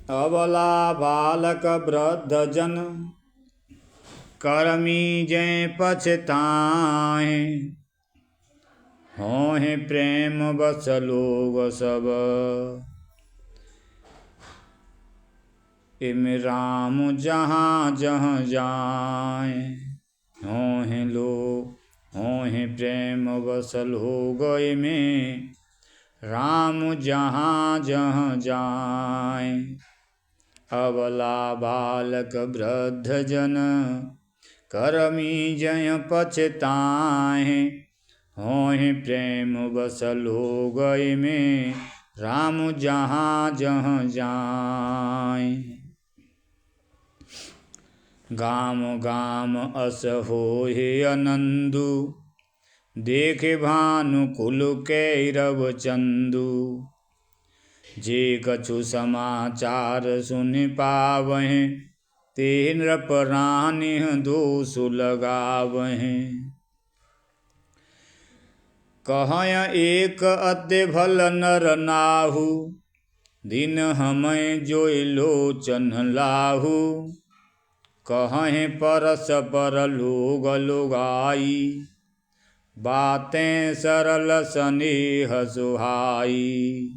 अबला बालक वृद्ध जन करमी जय पछताए। हों प्रेम बस लोग सब इम राम जहाँ जहाँ जाए। हों प्रेम बस लोग इमें राम जहाँ जहाँ जाए। अबला बालक वृद्ध जन करमी जय पछताए। हों प्रेम बस लोग में राम जहाँ जहाँ जाए। गाम गाम अस होए आनंदु देखे भानुकुल कैरव चंदु। जे कछु समाचार सुन पावहें ते नृप रानी दोष लगावहें। कहय एक अद्य भल नर नाहु दिन हमें जोई लोचन लाहु। कहय परस पर लोग लुगाई बातें सरल स्नेह सुहाई।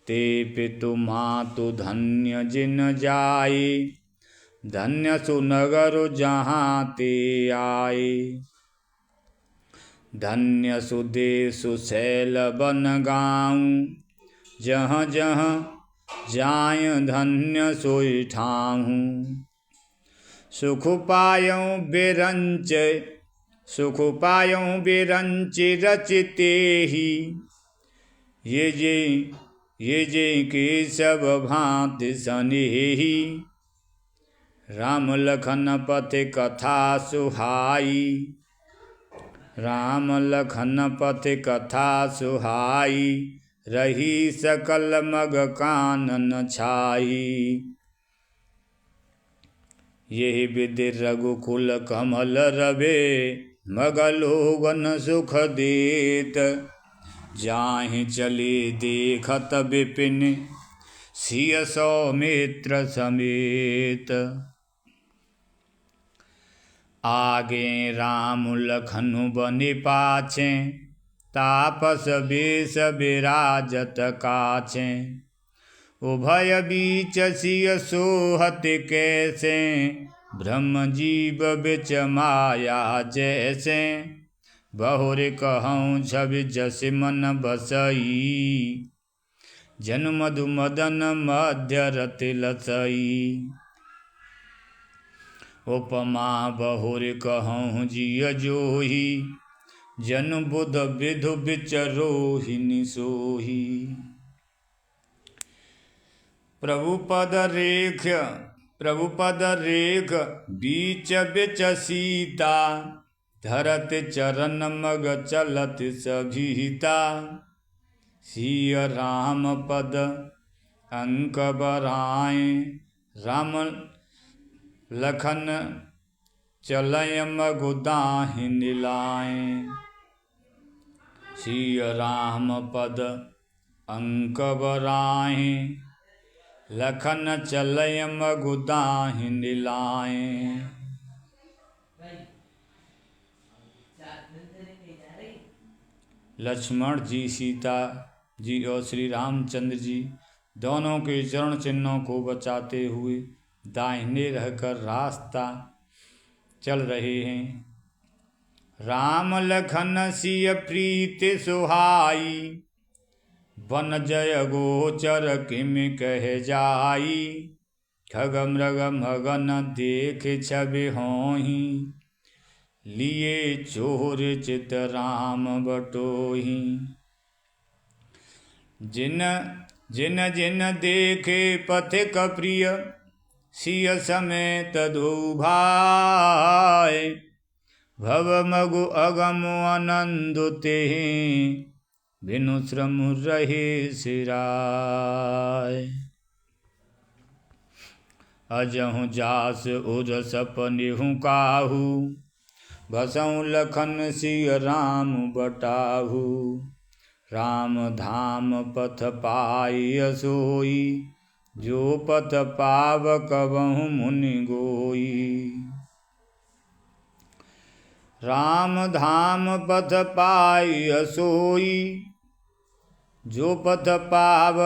ते पितु मातु धन्य जिन जाए धन्य सुनगर जहाँ ते आए। धन्य सुदेशु शैल बन गाँव जहाँ जहाँ जाय धन्य सोई ठाहूँ। सुख पायऊँ बिरंच रचते ही ये जे के सब भांति सनेही। राम लखन पथ कथा सुहाई राम लखन पथ कथा सुहाई। रही सकल मग कानन छाई। यही विधि रघुकुल कमल रवे मगलोगन सुख देत। जाहि चले देखत विपिन सिय सौमित्र समेत। आगे राम लखनु बनि पाछे तापस बेश विराजत काछे। उभय बीच सिय सोहत कैसे ब्रह्म जीव बिच माया जैसे। बहुर कहूँ छवि जस मन बसई जन मधु मदन मध्य रति लसई। उपमा बहुर कहूँ जिय जोही जन बुध विधु बिचरोहिनी सोही। प्रभु पद रेख बीच बिच सीता धरत चरण मग चलत सभीता। सिय राम पद अंक बराए राम लखन चलय मगु दाहिनी लाए। सिय राम पद अंक बराए लखन चलय मगु दाहिनी लाए। लक्ष्मण जी, सीता जी और श्री रामचंद्र जी दोनों के चरण चिन्हों को बचाते हुए दाहिने रहकर रास्ता चल रहे हैं। राम लखन सिय प्रीति सुहाई वन जय गोचर किम कह जाई। खग मृग मगन देख छवि होही लिए चोर चित राम बटोही। जिन जिन जिन देखे पथिक प्रिय सिय समेत दो भाई। भव मगु अगम आनंद तेहि बिनु श्रम रहे सिराय। अजहु जास उर सपनिहु काहू भसऊँ लखन सिय राम बटाहू। राम धाम पथ पाई सोई जो पथ पाव कबहु मुनि गोई। राम धाम पथ पाई सोई, जो पथ पाव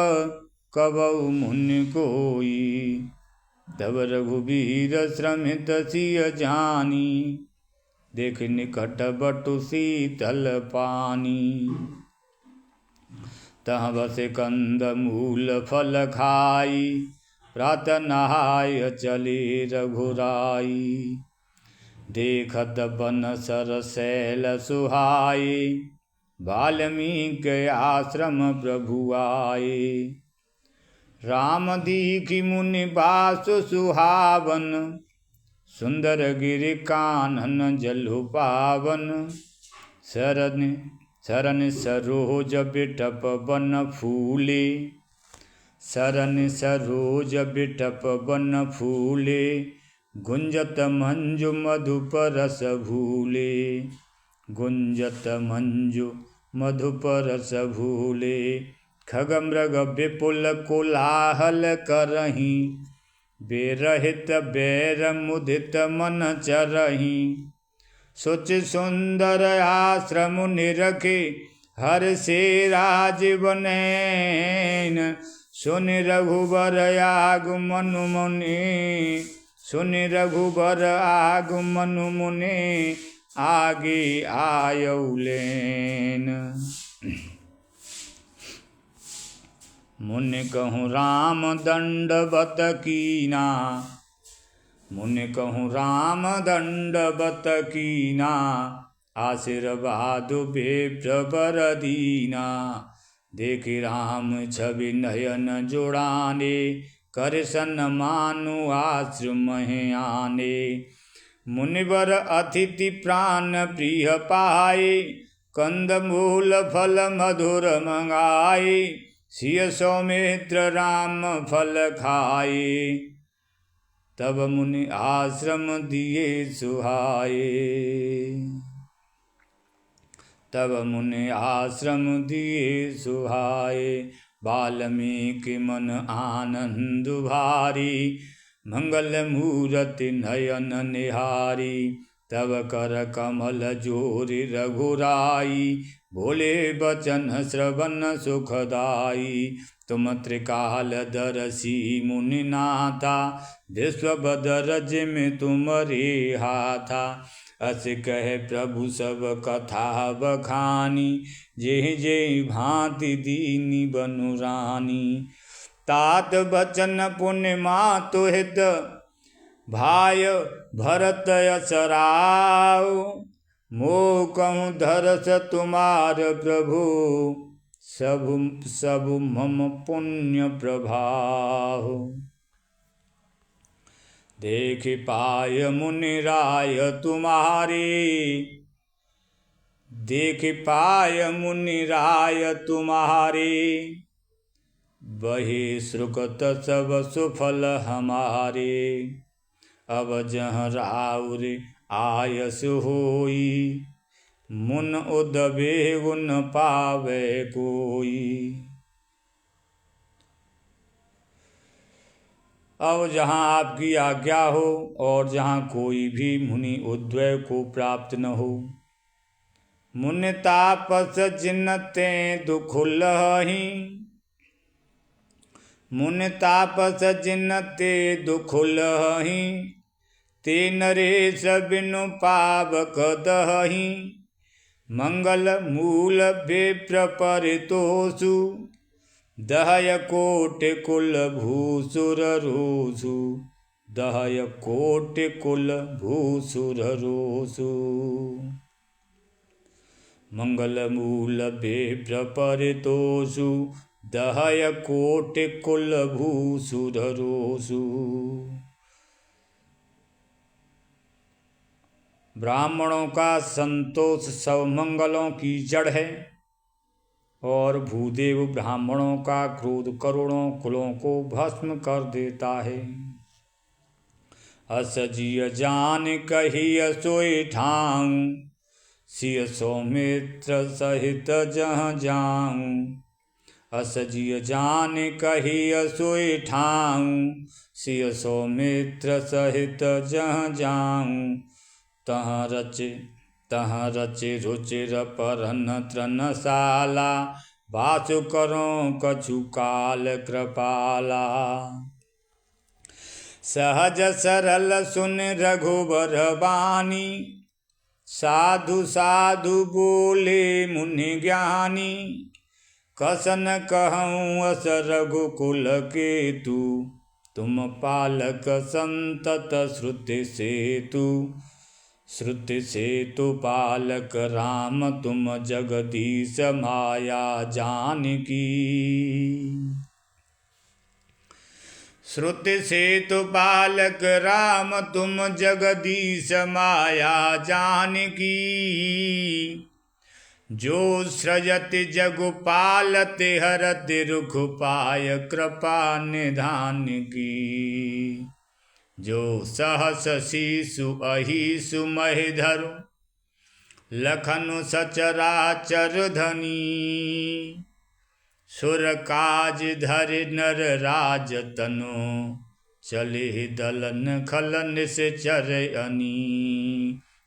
कबहु मुनि कोई। तब रघुबीर श्रमित सिय जानी, देख निकट बटु शीतल पानी। तहाँ बस कंद मूल फल खाई, प्रात नहाय चले रघुराई। देखत बन सर शैल सुहाए, वाल्मीकि आश्रम प्रभु आए। राम दीखि मुनि बासु सुहावन, सुंदर गिरि कानन जलु पावन। सरन सरोज बिटप बन फूले, सरन सरोज बिटप बन फूले। गुंजत मंजु मधुप रस भूले, गुंजत मंजु मधुप रस भूले। खगमृग विपुल कोलाहल करहीं, बेरहित बैर मुदित मन चरहीं। सुच सुंदर आश्रम निरखे, हर से राजीवनैन। सुन रघुबर आगमन मुनि, सुन रघुबर आगमन मुनि। आगे आयौलेन। मुनि कहूँ राम दंडवत कीना, मुनि कहूँ राम दंडवत कीना। आशीर्वाद विप्र बर दीना, देखि राम छवि नयन जुड़ाने। कर सन्मानु आश्रम आने, मुनिवर अतिथि प्राण प्रिय पाए। कंद मूल फल मधुर मंगाए, सिय सौमित्र राम फल खाए। तब मुनि आश्रम दिए सुहाए, तब मुनि आश्रम दिए सुहाए। वाल्मीकि मन आनंद भारी, मंगल मूरति नयन निहारी। तब कर कमल जोरि रघुराई, बोले बचन श्रवण सुखदाई। तुम त्रिकालदर्शी मुनि नाथा, विश्वबदर जिमि तुमरे हाथा। अस कह प्रभु सब कथा बखानी, जेहि जेहि भांति दीनी बनु रानी। तात बचन पुण्य मातु हित, भाय भरत यश राव। मोह कहूँ धरस तुमार प्रभु, सबु मम पुण्य प्रभाव। देख पाय मुनि राय तुम्हारे, देख पाय मुनि राय तुम्हारे। बहे श्रुकत सब सुफल हमारे। अब जहाँ राउर आयस होई, मुन उदबे गुण पावे कोई। अब जहाँ आपकी आज्ञा हो और जहाँ कोई भी मुनि उद्वय को प्राप्त न हो। मुनि तापस जिनते दुख लही, मुनि तापस जिनते दुख लही। ते नरेश बिनु पावक दही, मंगल मूल विप्र परितोषु। दहय कोटि कुल भूसुर रोसु, दहय कोटि कुल भूसुर रोसु। मंगल मूल विप्र परितोषु, दहय कोटि कुल भूसुर रोसु। ब्राह्मणों का संतोष सब मंगलों की जड़ है, और भूदेव ब्राह्मणों का क्रोध करोड़ों कुलों को भस्म कर देता है। अस जिय जान कहिय सोई ठाऊं, सिय सौमित्र सहित जहाँ जाऊं। असजिय जान कही सोई ठाऊं, सिय सौमित्र सहित जहाँ जाऊं। तह रचे रुचिर परन त्रनशाला, वासु करो कछु काल कृपाला। सहज सरल सुन रघुबर बानी, साधु साधु बोले मुनि ज्ञानी। कसन कहूँ अस रघुकुल केतु, तुम पालक संतत श्रुति सेतु। श्रुति सेतु पालक राम, तुम जगदीश माया जानकी। श्रुति सेतु पालक राम, तुम जगदीश माया जानकी। जो सृजति जगु पालते, हरति रुख पाय कृपा निधान की। जो सहस शिशु अहिसु महि धरु, लखनु सचराचर धनी। सुर काज धरि नर राज तनु, चले दलन खलन से चरअनी।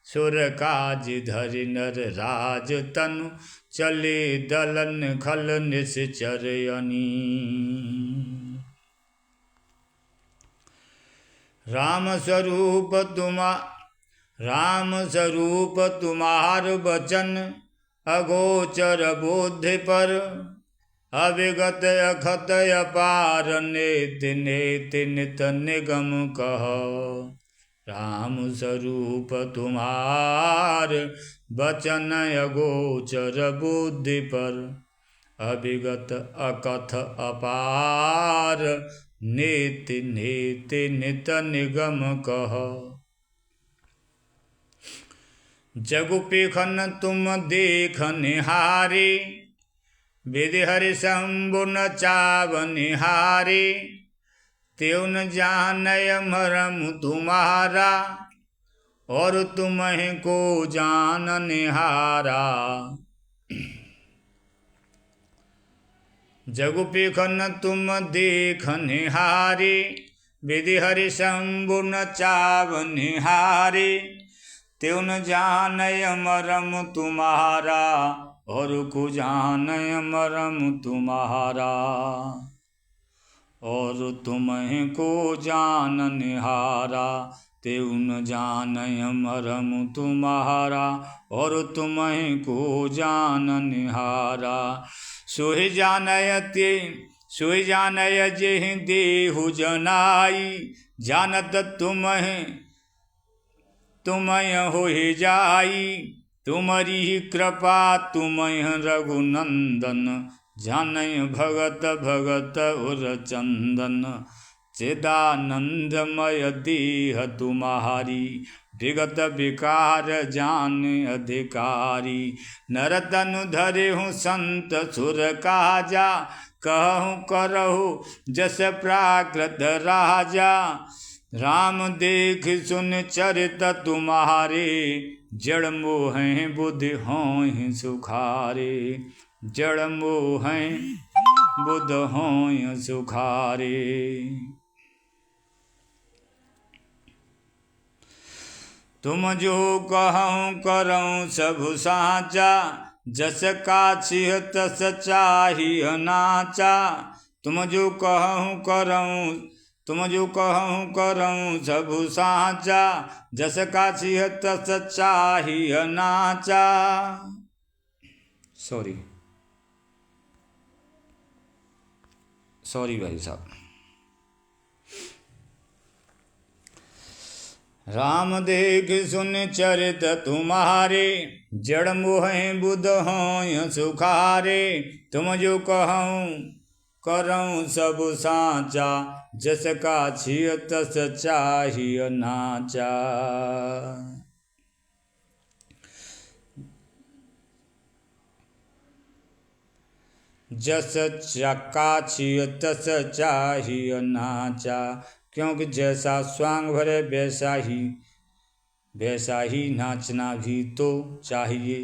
सुर काज धरि नर राज तनु, चले दलन खलन से चरअनी। राम स्वरूप तुम्हार बचन, अगोचर बुद्धि पर। अविगत अखत अपार, नेति नेति नित निगम कह। राम स्वरूप तुम्हार बचन, अगोचर बुद्धि पर। अविगत अकथ अपार, नेति नेति नित निगम कह। जगु पेखन तुम देख निहारे, विधि हरि शंभु न चाव निहारे। त्यों न जानय मरम तुम्हारा, और तुम्हें को जान निहारा। जगु पेखन तुम देख निहारे, विधि हरि शंभु न चाव निहारे। त्यों न जानय मरम तुम्हारा, और को जानय मरम तुम्हारा। और तुम्हें को जान निहारा, त्यों न जानय मरम तुम्हारा। और तुम्हें को जान निहारा। सोहि जानय जेहि देहु जनाई, जानत तुम्हें होहि जाई। तुम्हारी कृपा तुम्हें रघुनंदन, जानय भगत भगत उर चंदन। चिदानंदमय देह तुम्हारी, विगत विकार जान अधिकारी। नर तनु धरे हूँ संत सुर काजा, कहूँ करहु जस प्राकृत राजा। राम देख सुन चरित तुम्हारे, जड़ मोहें बुद्धि हों सुखारे। जड़ मोहें बुध हों सुखारे। तुम जो कहूँ करऊँ सब साचा, जस काछिह तस चाहिए नाचा। तुम जो कहूँ करऊँ सब साचा, जस काछिह तस चाहिए नाचा। सॉरी भाई साहब। राम देख सुन चरित तुम्हारे, जड़ मोहें बुध हों सुखारे। तुम जो कहूँ करऊँ सब साचा, जस काछिह तस चाहिए नाचा। जस काछिह तस चाहिए नाचा। क्योंकि जैसा स्वांग भरे वैसा ही नाचना भी तो चाहिए।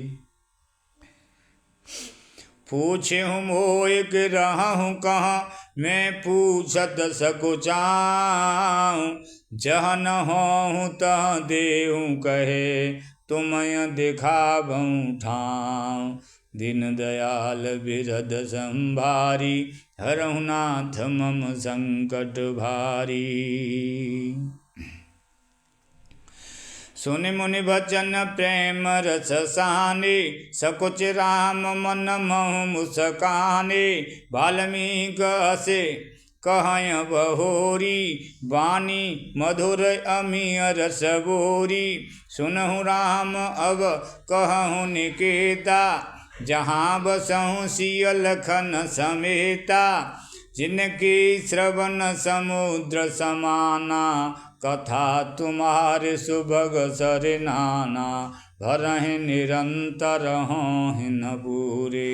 पूछहु मोय गिरहु कहाँ, मैं पूछत सकुचाऊँ। जह न होहु तह देहु कहे, तुमय दिखावऊँ ठाऊँ। दीन दयाल बिरद संभारी, हरहु नाथ मम संकट भारी। सुनि मुनि बचन प्रेम रस साने, सकुच राम मन महु मुस्काने। वाल्मीकि हसे कहय बहोरी, वाणी मधुर अमिय रस बोरी। सुनहु राम अब कहूँ निकेता, जहाँ बसहु सिय लखन समेता। जिनके श्रवण समुद्र समाना, कथा तुम्हारे सुभग सर नाना। भरहि निरंतर होहि न पूरे,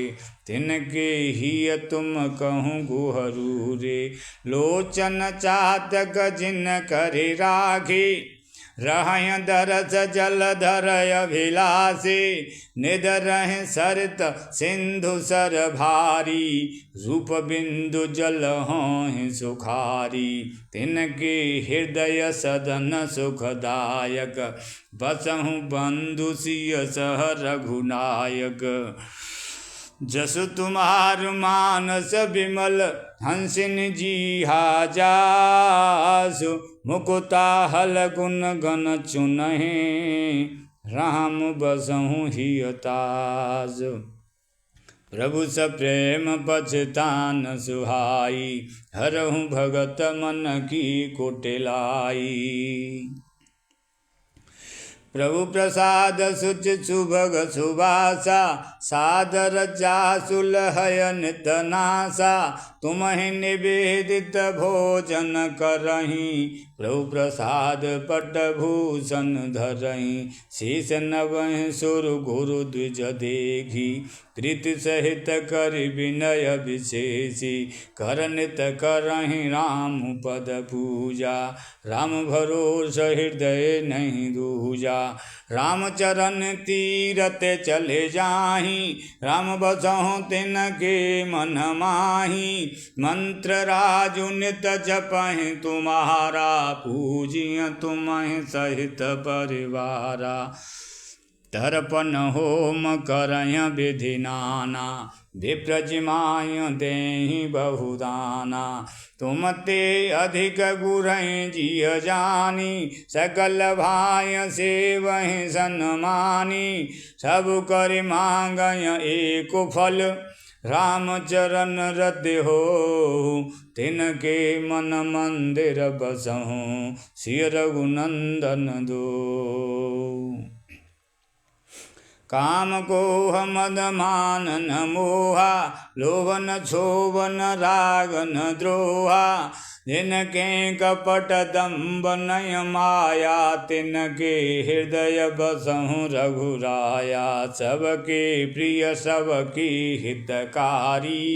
तिनके ही तुम कहूँ गुहरू रे। लोचन चातक जिन करि राखी, रहय दरस जलधर अभिलाषे। निध रहय सरित सिंधु सर भारी, रूप बिंदु जल होहि सुखारी। तिनके हृदय सदन सुखदायक, बसहु बंधु सिय सह रघुनायक। जसु तुम्हार मानस विमल, हंसिन जीहा जासु। मुकुता हल गुण गण चुनहि, राम बसहु हियतास। प्रभु सप्रेम पछतान सुहाई, हरहु भगत मन की कुटिलाई। प्रभु प्रसाद सुच सुभग सुबासा, सादर जासु लहय नित नासा। तुम्हि निवेदित भोजन करहीं, प्रभु प्रसाद पट भूषण धरहीं। शेष नवहि सुर गुरु द्विज देखी, प्रीति सहित कर विनय विशेषी। कर नित करहीं राम पद पूजा, राम भरोस हृदय नहीं दूजा। राम चरण तीरथ चले जाहीं, राम बसहु तिनके मन माही। मंत्र राजु नित जपहि तुम्हारा, पूजिय तुम्हि सहित परिवारा। तर्पण होम करय विधि नाना, विप्रजिमाय देहि बहुदाना। तुम ते अधिक गुरहि जिय जानी, सकल भाय सेवहि सन्मानी। सब कर मांगय एक फल, राम चरण रति होहु। तिनके मन मंदिर बसहु, सिय रघुनंदन दो। काम कोह मद मान न मोहा, लोभ न क्षोभ न राग न द्रोहा। जिनके कपट दंभ नय माया, तिनके हृदय बसहु रघुराया। सबके प्रिय सबकी हितकारी,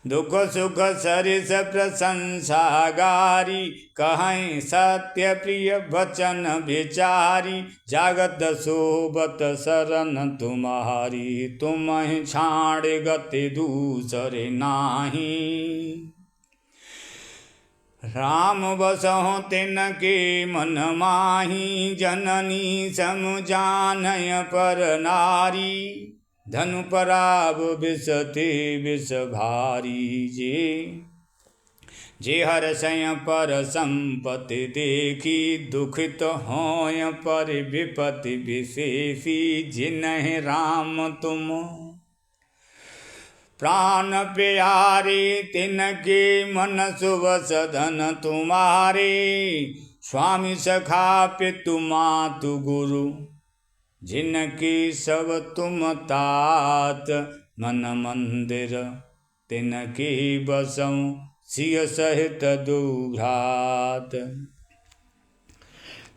दुख सुख सरिस प्रशंसा गारी। कहै सत्य प्रिय वचन विचारी, जागत सोबत शरण तुम्हारी। तुम्हि छाड़ गति दूसरे नाही, राम बसहु तिनके मन माही। जननी सम जानय पर नारी, धनु पराब विषते विष भारी। जे हर्षय पर संपत्ति देखी, दुखित होय पर विपत्ति विशेषी। जिनहि राम तुम प्राण प्यारे, तिनके मन शुभ सधन तुम्हारे। स्वामी सखा पितु मातु गुरु, जिनकी सब तुम तात। मन मंदिर तिनके बसऊँ, सिय सहित दुघात।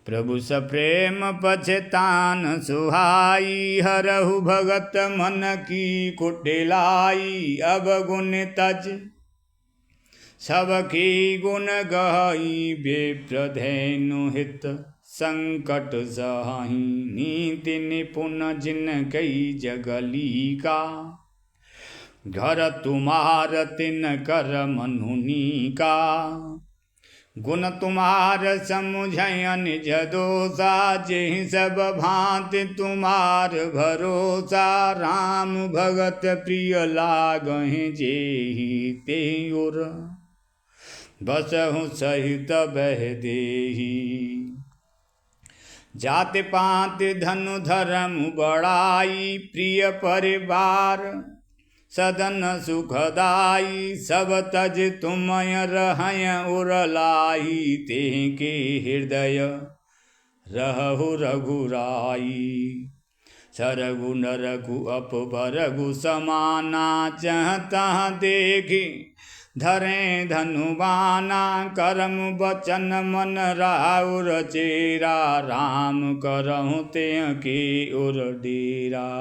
प्रभु सप्रेम पछतान सुहाई, हरहु भगत मन की कुटिलाई। अब गुण तज सबकी गुण गई, विप्रधेनु हित संकट सहाई। नीति निपुण जिन कई जगली का, घर तुम्हार तिन कर मनुनी का, गुण तुम्हार समुझय निज दोषा, जेहि सब भांति तुम्हार भरोसा, राम भगत प्रिय लागहि जेहि तेहि ओर, बसहु सहित बह देहि। जाति पाति धनु धर्म बड़ाई, प्रिय परिवार सदन सुखदाई, सब तज तुमय रहय उरलाई, तेहि के हृदय रहु रघुराई। सरगु नरगु अपबरगु समाना, जहाँ तहाँ देखी धरे धनुबाना, करम बचन मन राउर चेरा, राम करहु तेह के उर डेरा।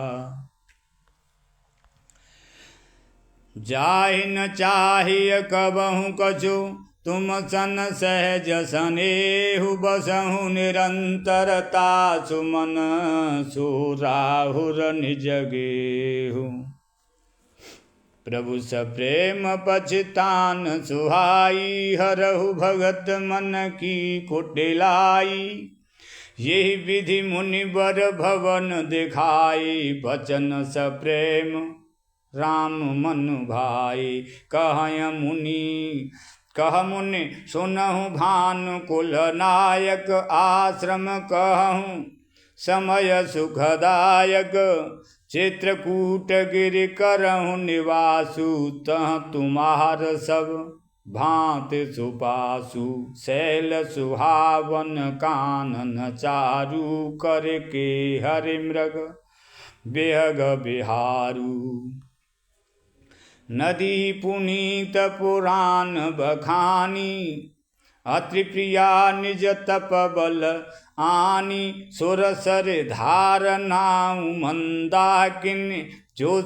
जाहि न चाहिए कबहु कछु, तुम सन सहज सनेहु, बसहु निरंतरता सुमन, सो राहुर निज गेहु। प्रभु सप्रेम पछतान सुहाई, हरहु भगत मन की कुटिलाई, यही विधि मुनिवर भवन दिखाई, बचन सप्रेम राम मन भाई। कह मुनि सुनहु भानु कुल नायक, आश्रम कहूँ समय सुखदायक, चित्रकूट गिरि करहु निवासु, तह तुम्हार सब भांति सुपासु, शैल सुहावन कानन चारु, करके हरि मृग बेहग बिहारू। नदी पुनीत पुराण बखानी, अत्रि प्रिया निज तप बल आनी, सुरसर धार नाउ मंदाकिनी, जो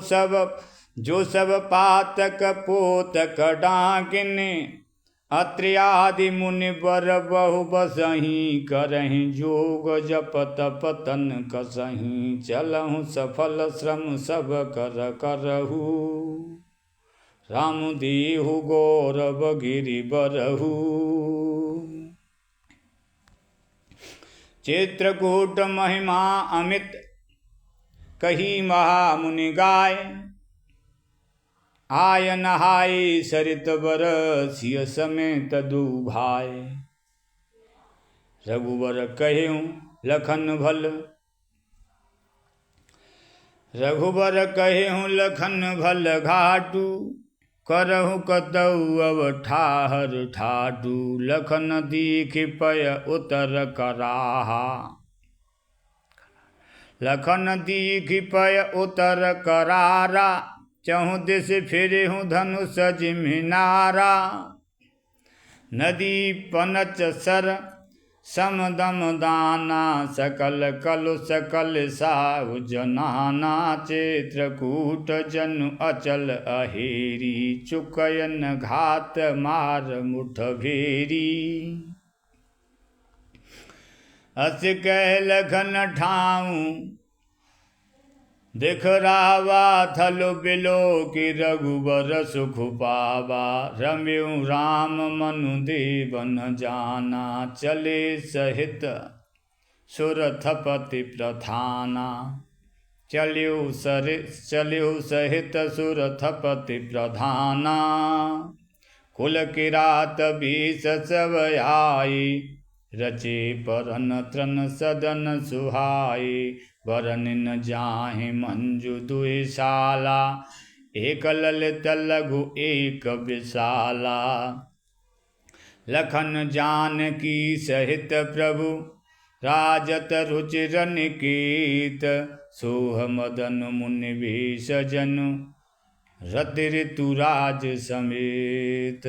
सब पातक पोतक डाकिनी, अत्रि आदि मुनि वर बहु बसहि, करहि जोग जप तप तन कसहि, चलहु सफल श्रम सब कर करहु, राम देहु गौरव गिरि बरहु। चित्रकूट महिमा अमित कही महामुनि गाय, आय नहाय सरित बर सिय समेत दु भाय। रघुवर कहेऊ लखन भल घाटू, करहु कतौ अब ठाहर ठाटू, लखन दीख पय उतर कराहा, लखन दीख पय उतर करारा, चहु दिस फिरहु धनुष जिम्हिनारा, नदी पनच सर समदम दाना, सकल कलु सकल साहु जनाना, चित्रकूट जनु अचल अहेरी, चुकयन घात मार मुठ भेरी। अस कह लखन ठाऊं दिखरावा, थलो बिलो की रघुबर सुख पावा, रम्यु राम मनु देवन जाना, चले सहित सुरथपति प्रधाना, चल्यु सहित सुरथपति प्रधाना, कुल किरात बीस सब आई, रचे परन त्रन सदन सुहाई, वरन न जाहि मंजु दुईशाला, एक ललित लघु एक विशाला, लखन जानकी सहित प्रभु राजत रुचिर निकेत, सोह मदन मुनि भेष जनु रति ऋतुराज समेत।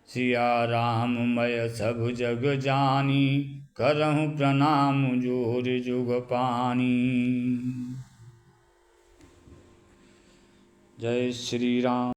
सिया राम मय सब जग जानी, करहु प्रणाम जोर जुग पानी। जय श्री राम।